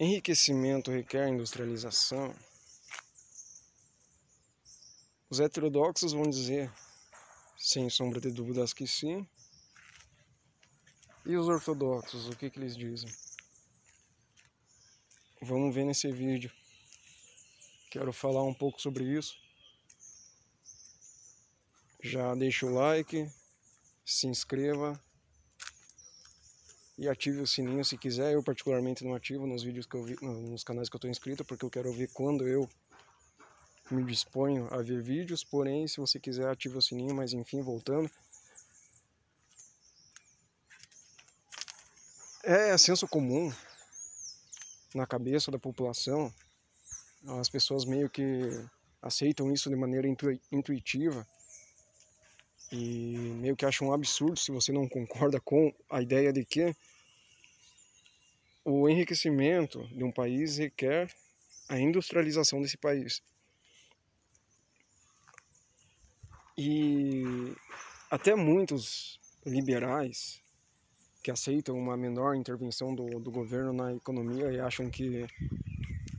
Enriquecimento requer industrialização? Os heterodoxos vão dizer, sem sombra de dúvidas, que sim. E os ortodoxos, o que eles dizem? Vamos ver nesse vídeo. Quero falar um pouco sobre isso. Já deixa o like, se inscreva e ative o sininho se quiser. Eu particularmente não ativo nos vídeos que eu vi, nos canais que eu estou inscrito, porque eu quero ver quando eu me disponho a ver vídeos. Porém, se você quiser, ative o sininho. Mas enfim, voltando. É senso comum na cabeça da população. As pessoas meio que aceitam isso de maneira intuitiva e meio que acham um absurdo se você não concorda com a ideia de que o enriquecimento de um país requer a industrialização desse país. E até muitos liberais que aceitam uma menor intervenção do governo na economia e acham que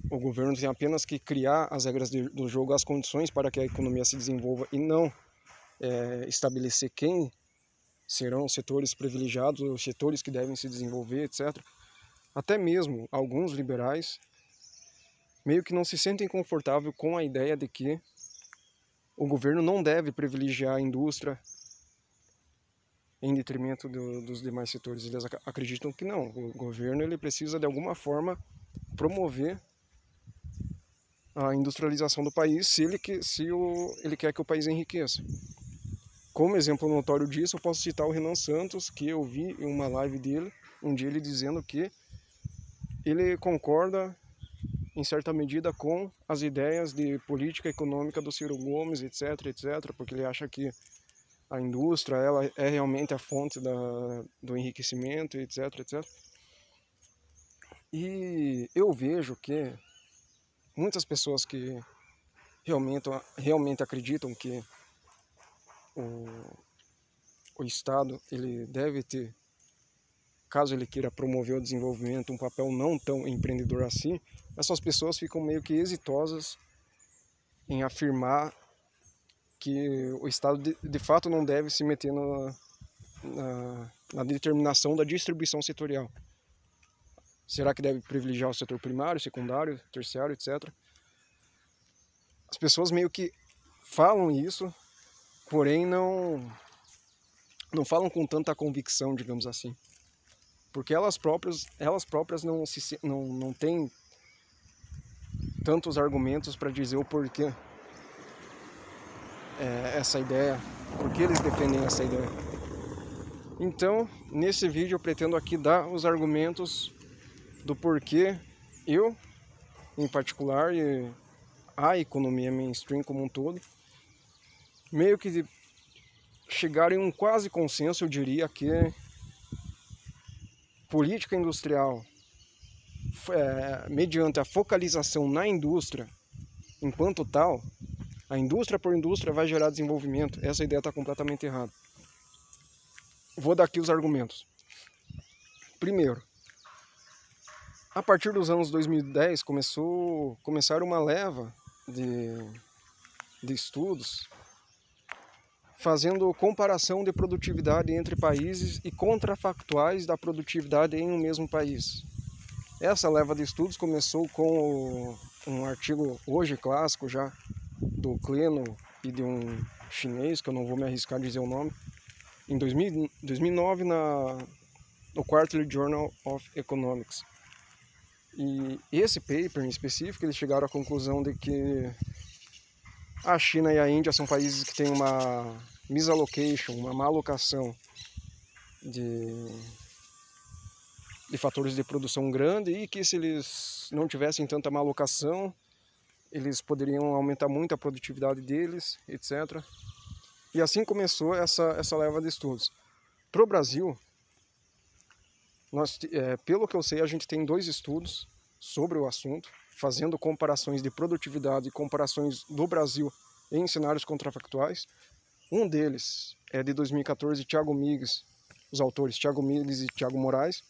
o governo tem apenas que criar as regras do jogo, as condições para que a economia se desenvolva e não estabelecer quem serão os setores privilegiados, os setores que devem se desenvolver, etc. Até mesmo alguns liberais meio que não se sentem confortáveis com a ideia de que o governo não deve privilegiar a indústria em detrimento dos demais setores. Eles acreditam que não, o governo ele precisa de alguma forma promover a industrialização do país se ele quer que o país enriqueça. Como exemplo notório disso, eu posso citar o Renan Santos, que eu vi em uma live dele, um dia ele dizendo que ele concorda em certa medida com as ideias de política econômica do Ciro Gomes, etc, etc, porque ele acha que a indústria ela é realmente a fonte do enriquecimento, etc, etc. E eu vejo que muitas pessoas que realmente acreditam que o Estado ele deve ter, caso ele queira promover o desenvolvimento, um papel não tão empreendedor assim, essas pessoas ficam meio que exitosas em afirmar que o Estado de fato não deve se meter na determinação da distribuição setorial. Será que deve privilegiar o setor primário, secundário, terciário, etc. As pessoas meio que falam isso, porém não falam com tanta convicção, digamos assim. Porque elas próprias não têm tantos argumentos para dizer o porquê essa ideia, porque eles defendem essa ideia. Então, nesse vídeo eu pretendo aqui dar os argumentos do porquê eu, em particular, e a economia mainstream como um todo, meio que chegaram em um quase consenso, eu diria que política industrial, mediante a focalização na indústria, enquanto tal, a indústria por indústria vai gerar desenvolvimento. Essa ideia está completamente errada. Vou dar aqui os argumentos. Primeiro, a partir dos anos 2010 começaram uma leva de estudos fazendo comparação de produtividade entre países e contrafactuais da produtividade em um mesmo país. Essa leva de estudos começou com um artigo hoje clássico já do Kleno e de um chinês, que eu não vou me arriscar a dizer o nome, em 2009 no Quarterly Journal of Economics. E esse paper em específico, eles chegaram à conclusão de que a China e a Índia são países que têm uma misallocation, uma má alocação de fatores de produção grande, e que se eles não tivessem tanta má alocação, eles poderiam aumentar muito a produtividade deles, etc. E assim começou essa leva de estudos. Para o Brasil, pelo que eu sei, a gente tem 2 estudos sobre o assunto, fazendo comparações de produtividade e comparações do Brasil em cenários contrafactuais. Um deles é de 2014, Thiago Migues, os autores Thiago Migues e Thiago Moraes.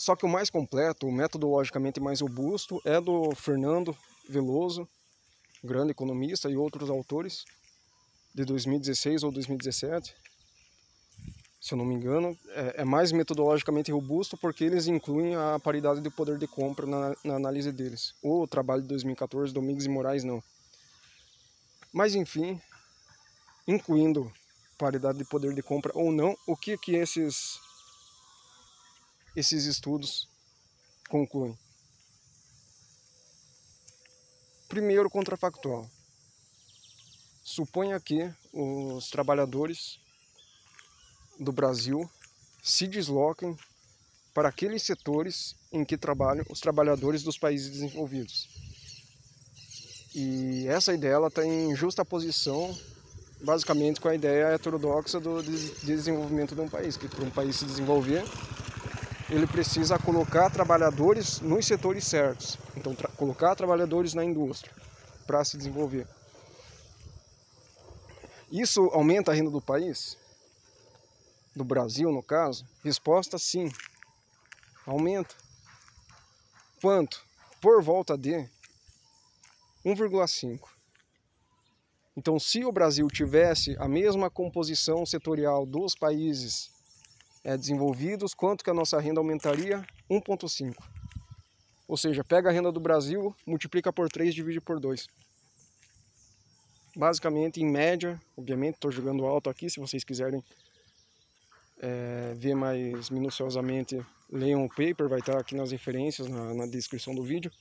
Só que o mais completo, metodologicamente mais robusto, é do Fernando Veloso, grande economista, e outros autores, de 2016 ou 2017, se eu não me engano. É mais metodologicamente robusto porque eles incluem a paridade de poder de compra na análise deles. O trabalho de 2014, Domingues e Moraes, não. Mas, enfim, incluindo paridade de poder de compra ou não, o que esses estudos concluem? Primeiro, contrafactual. Suponha que os trabalhadores do Brasil se desloquem para aqueles setores em que trabalham os trabalhadores dos países desenvolvidos. E essa ideia está em justa posição, basicamente, com a ideia heterodoxa do desenvolvimento de um país, que para um país se desenvolver, ele precisa colocar trabalhadores nos setores certos. Então, colocar trabalhadores na indústria para se desenvolver. Isso aumenta a renda do país? Do Brasil, no caso? Resposta, sim. Aumenta. Quanto? Por volta de 1,5. Então, se o Brasil tivesse a mesma composição setorial dos países desenvolvidos, quanto que a nossa renda aumentaria? 1,5. Ou seja, pega a renda do Brasil, multiplica por 3, divide por 2. Basicamente, em média, obviamente, estou jogando alto aqui, se vocês quiserem ver mais minuciosamente, leiam o paper, vai estar aqui nas referências, na descrição do vídeo.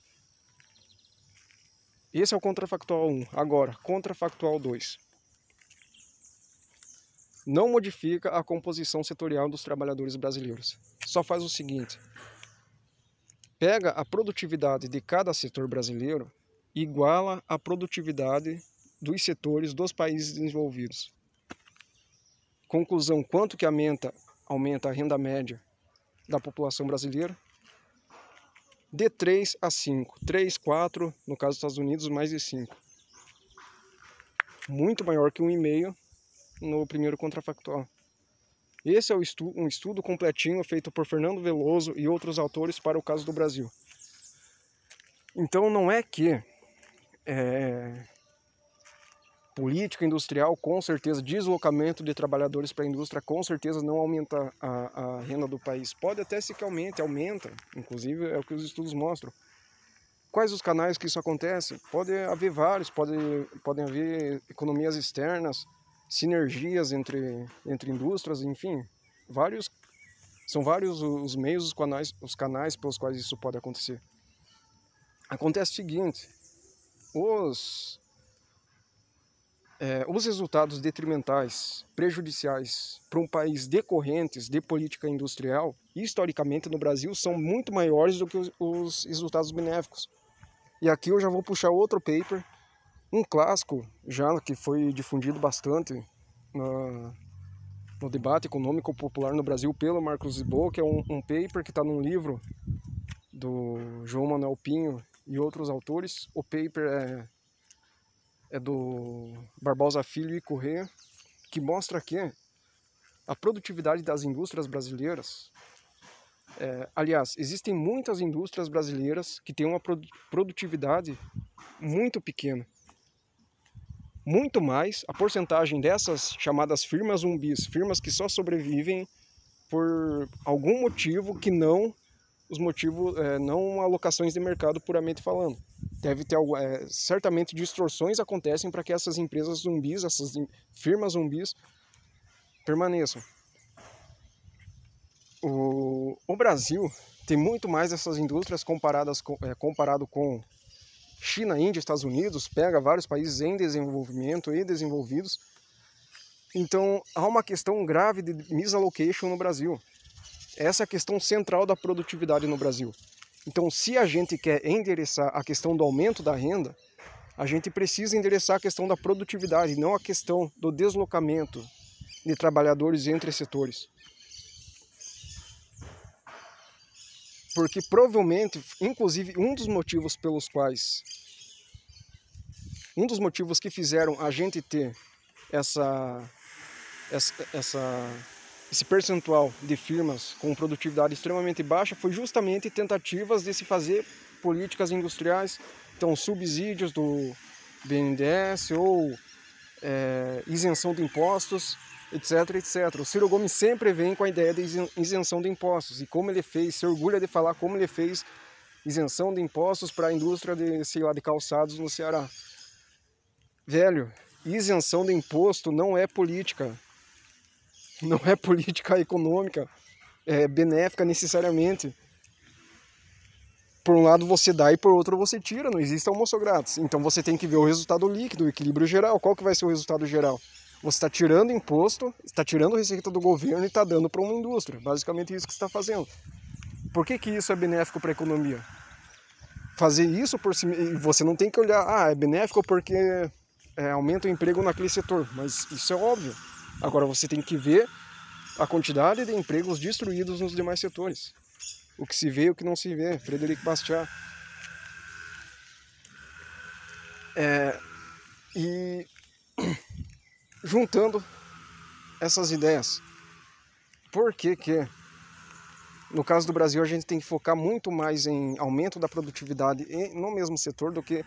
Esse é o contrafactual 1. Agora, contrafactual 2. Não modifica a composição setorial dos trabalhadores brasileiros. Só faz o seguinte: pega a produtividade de cada setor brasileiro e iguala a produtividade dos setores dos países desenvolvidos. Conclusão: quanto que aumenta a renda média da população brasileira? De 3 a 5. 3, 4, no caso dos Estados Unidos, mais de 5. Muito maior que 1,5 no primeiro contrafactual. Esse é um estudo completinho feito por Fernando Veloso e outros autores para o caso do Brasil. Então não é que política industrial, com certeza, deslocamento de trabalhadores para a indústria, com certeza não aumenta a renda do país. Pode até ser que aumente, aumenta, inclusive é o que os estudos mostram. Quais os canais que isso acontece? Pode haver vários, podem haver economias externas, sinergias entre indústrias, enfim, são vários os meios, os canais pelos quais isso pode acontecer. Acontece o seguinte: os resultados detrimentais, prejudiciais para um país decorrentes de política industrial, historicamente no Brasil, são muito maiores do que os resultados benéficos. E aqui eu já vou puxar outro paper, um clássico já que foi difundido bastante no debate econômico popular no Brasil pelo Marcos Ribot, que é um paper que está num livro do João Manuel Pinho e outros autores. O paper é do Barbosa Filho e Corrêa, que mostra que a produtividade das indústrias brasileiras, aliás, existem muitas indústrias brasileiras que têm uma produtividade muito pequena. Muito mais, a porcentagem dessas chamadas firmas zumbis, firmas que só sobrevivem por algum motivo que não os motivos, não alocações de mercado puramente falando. Deve ter certamente distorções acontecem para que essas empresas zumbis, essas firmas zumbis permaneçam. O Brasil tem muito mais dessas indústrias comparado com China, Índia, Estados Unidos, pega vários países em desenvolvimento e desenvolvidos. Então há uma questão grave de misallocation no Brasil. Essa é a questão central da produtividade no Brasil. Então, se a gente quer endereçar a questão do aumento da renda, a gente precisa endereçar a questão da produtividade, não a questão do deslocamento de trabalhadores entre setores. Porque provavelmente, inclusive, um dos motivos que fizeram a gente ter essa esse percentual de firmas com produtividade extremamente baixa foi justamente tentativas de se fazer políticas industriais, então subsídios do BNDES ou isenção de impostos, etc, etc. O Ciro Gomes sempre vem com a ideia de isenção de impostos, e como ele fez, se orgulha de falar como ele fez isenção de impostos para a indústria de, sei lá, de calçados no Ceará. Velho, isenção de imposto não é política. Não é política econômica benéfica necessariamente. Por um lado você dá e por outro você tira, não existe almoço grátis. Então você tem que ver o resultado líquido, o equilíbrio geral. Qual que vai ser o resultado geral? Você está tirando imposto, está tirando receita do governo e está dando para uma indústria. Basicamente isso que você está fazendo. Por que isso é benéfico para a economia? Fazer isso por si, você não tem que olhar, é benéfico porque aumenta o emprego naquele setor, mas isso é óbvio. Agora você tem que ver a quantidade de empregos destruídos nos demais setores. O que se vê e o que não se vê. Frederic Bastiat. E juntando essas ideias, por que no caso do Brasil a gente tem que focar muito mais em aumento da produtividade no mesmo setor do que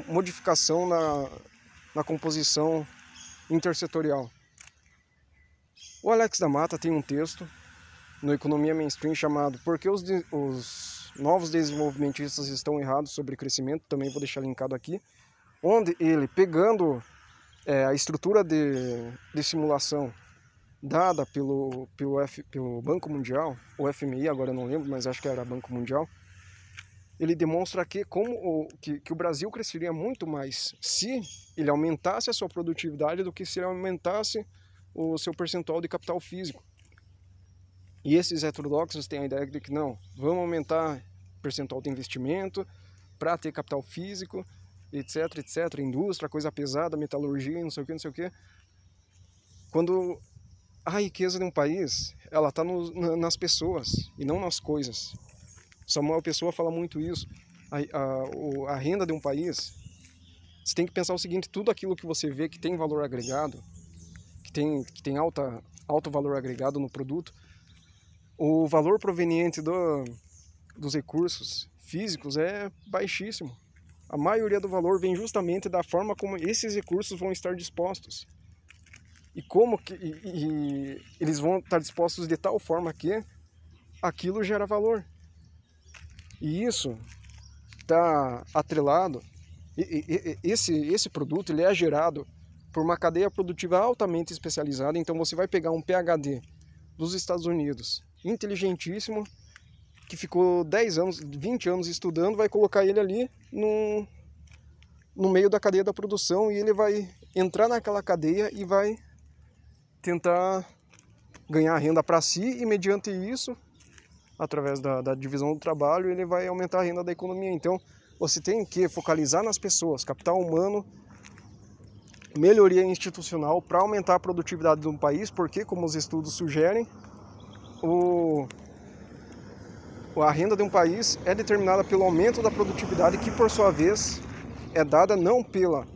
modificação na composição intersetorial? O Alex da Mata tem um texto no Economia Mainstream chamado Por que os novos desenvolvimentistas estão errados sobre crescimento, também vou deixar linkado aqui, onde ele, pegando a estrutura de simulação dada pelo Banco Mundial, o FMI, agora eu não lembro, mas acho que era Banco Mundial, ele demonstra que o Brasil cresceria muito mais se ele aumentasse a sua produtividade do que se ele aumentasse o seu percentual de capital físico. E esses heterodoxos têm a ideia de que não, vamos aumentar o percentual de investimento para ter capital físico, etc, etc, indústria, coisa pesada, metalurgia, não sei o que, não sei o que. Quando a riqueza de um país, ela está nas pessoas e não nas coisas. Samuel Pessoa fala muito isso. A renda de um país, você tem que pensar o seguinte: tudo aquilo que você vê que tem valor agregado, que tem alto valor agregado no produto, o valor proveniente dos recursos físicos é baixíssimo. A maioria do valor vem justamente da forma como esses recursos vão estar dispostos. E como eles vão estar dispostos de tal forma que aquilo gera valor. E isso está atrelado, esse produto ele é gerado por uma cadeia produtiva altamente especializada. Então você vai pegar um PhD dos Estados Unidos, inteligentíssimo, que ficou 10 anos, 20 anos estudando, vai colocar ele ali no meio da cadeia da produção, e ele vai entrar naquela cadeia e vai tentar ganhar renda para si, e mediante isso, através da divisão do trabalho, ele vai aumentar a renda da economia. Então você tem que focalizar nas pessoas, capital humano, melhoria institucional para aumentar a produtividade de um país, porque, como os estudos sugerem, a renda de um país é determinada pelo aumento da produtividade, que por sua vez é dada não pela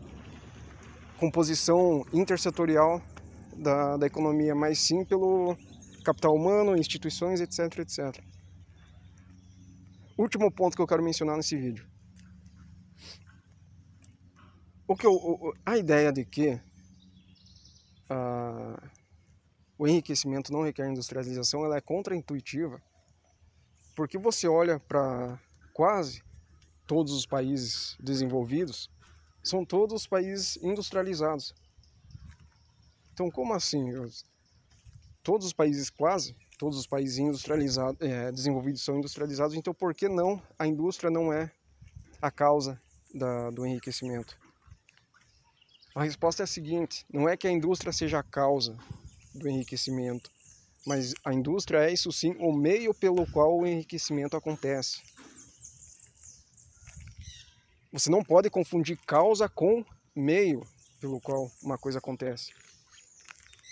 composição intersetorial da economia, mas sim pelo capital humano, instituições, etc, etc. Último ponto que eu quero mencionar nesse vídeo. A ideia de que o enriquecimento não requer industrialização, ela é contraintuitiva, porque você olha para quase todos os países desenvolvidos, são todos países industrializados. Então, como assim? Todos os países, quase todos os países industrializados, desenvolvidos são industrializados, então por que não a indústria não é a causa do enriquecimento? A resposta é a seguinte: não é que a indústria seja a causa do enriquecimento, mas a indústria é, isso sim, o meio pelo qual o enriquecimento acontece. Você não pode confundir causa com meio pelo qual uma coisa acontece.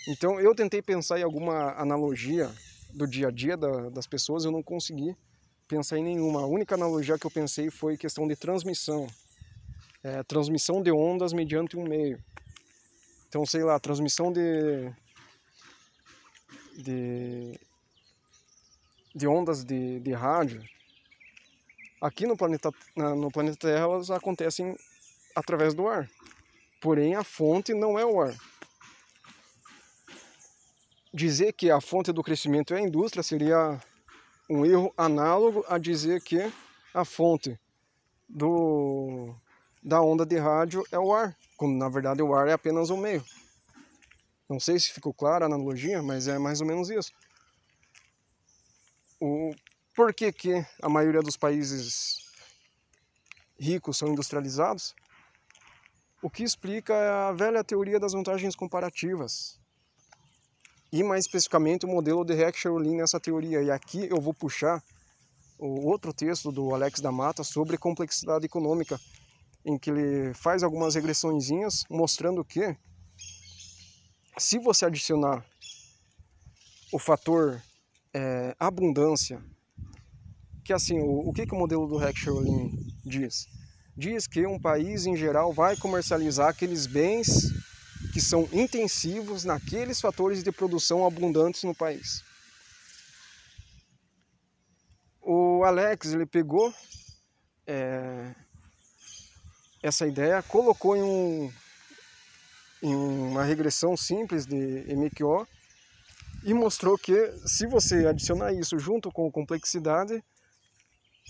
Então eu tentei pensar em alguma analogia do dia a dia das pessoas, eu não consegui pensar em nenhuma. A única analogia que eu pensei foi questão de transmissão. Transmissão de ondas mediante um meio. Então, sei lá, transmissão de ondas de rádio, aqui no planeta Terra elas acontecem através do ar. Porém, a fonte não é o ar. Dizer que a fonte do crescimento é a indústria seria um erro análogo a dizer que a fonte da onda de rádio é o ar, quando na verdade o ar é apenas um meio. Não sei se ficou clara a analogia, mas é mais ou menos isso. Por que a maioria dos países ricos são industrializados? O que explica é a velha teoria das vantagens comparativas. E mais especificamente o modelo de Heck-Cherolin nessa teoria. E aqui eu vou puxar o outro texto do Alex da Mata sobre complexidade econômica, em que ele faz algumas regressõezinhas mostrando que se você adicionar o fator abundância, que assim, o que o modelo do Heck-Cherolin diz? Diz que um país em geral vai comercializar aqueles bens que são intensivos naqueles fatores de produção abundantes no país. O Alex, ele pegou essa ideia, colocou em uma regressão simples de MQO e mostrou que se você adicionar isso junto com complexidade,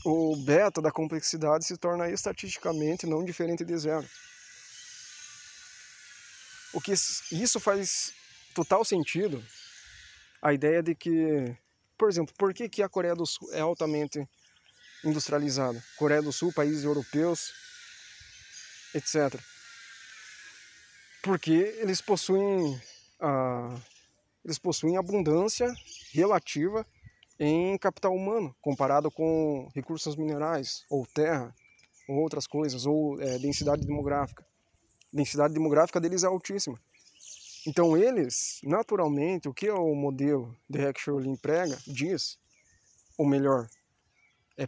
o beta da complexidade se torna estatisticamente não diferente de zero. Isso faz total sentido, a ideia de que, por exemplo, por que a Coreia do Sul é altamente industrializada? Coreia do Sul, países europeus, etc. Porque eles possuem abundância relativa em capital humano, comparado com recursos minerais, ou terra, ou outras coisas, ou densidade demográfica. A densidade demográfica deles é altíssima. Então eles, naturalmente, o que o modelo de Heck-Cherolin diz, ou melhor,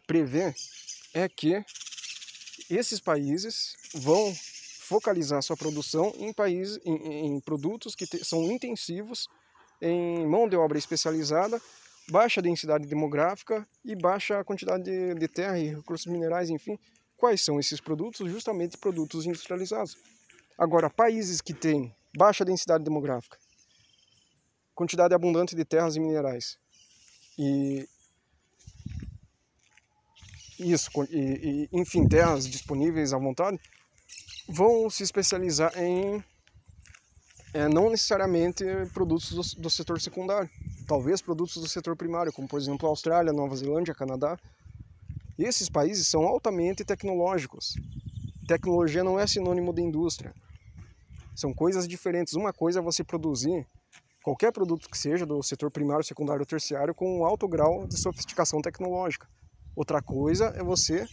prevê, é que esses países vão focalizar sua produção em produtos que são intensivos, em mão de obra especializada, baixa densidade demográfica e baixa quantidade de terra e recursos minerais, enfim. Quais são esses produtos? Justamente produtos industrializados. Agora, países que têm baixa densidade demográfica, quantidade abundante de terras e minerais, enfim, terras disponíveis à vontade, vão se especializar em não necessariamente produtos do setor secundário, talvez produtos do setor primário, como por exemplo a Austrália, Nova Zelândia, Canadá. Esses países são altamente tecnológicos. Tecnologia não é sinônimo de indústria. São coisas diferentes. Uma coisa é você produzir qualquer produto que seja do setor primário, secundário ou terciário com um alto grau de sofisticação tecnológica. Outra coisa é você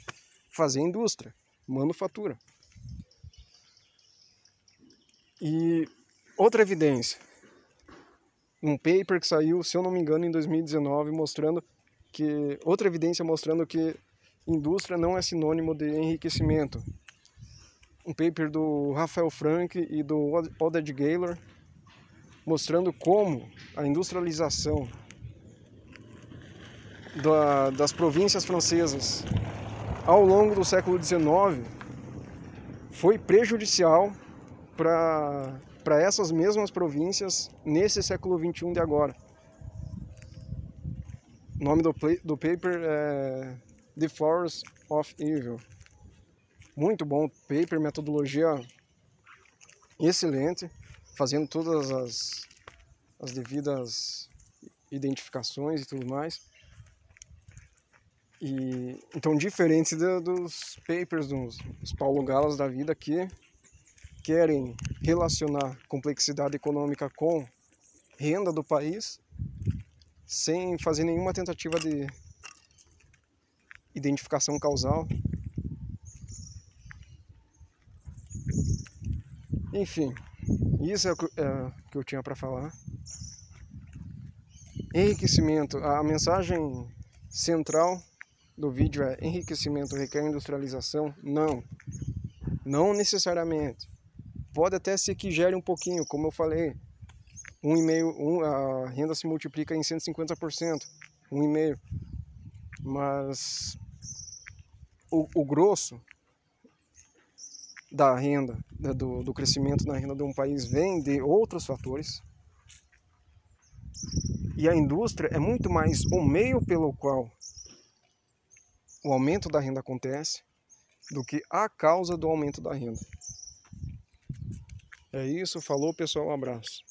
fazer indústria, manufatura. E outra evidência, um paper que saiu, se eu não me engano, em 2019, mostrando que indústria não é sinônimo de enriquecimento. Um paper do Rafael Frank e do Oded Gaylor, mostrando como a industrialização das províncias francesas ao longo do século XIX foi prejudicial para essas mesmas províncias nesse século XXI de agora. O nome do paper é The Force of Evil. Muito bom paper, metodologia excelente, fazendo todas as devidas identificações e tudo mais. Então, diferente dos papers dos Paulo Galas da vida, que querem relacionar complexidade econômica com renda do país, sem fazer nenhuma tentativa de identificação causal. Enfim, isso é o que eu tinha para falar. Enriquecimento, a mensagem central do vídeo é: enriquecimento requer industrialização? Não necessariamente. Pode até ser que gere um pouquinho, como eu falei. a renda se multiplica em 150%, 1,5%. Mas o grosso da renda, do crescimento na renda de um país vem de outros fatores. E a indústria é muito mais o meio pelo qual o aumento da renda acontece do que a causa do aumento da renda. É isso, falou pessoal, um abraço.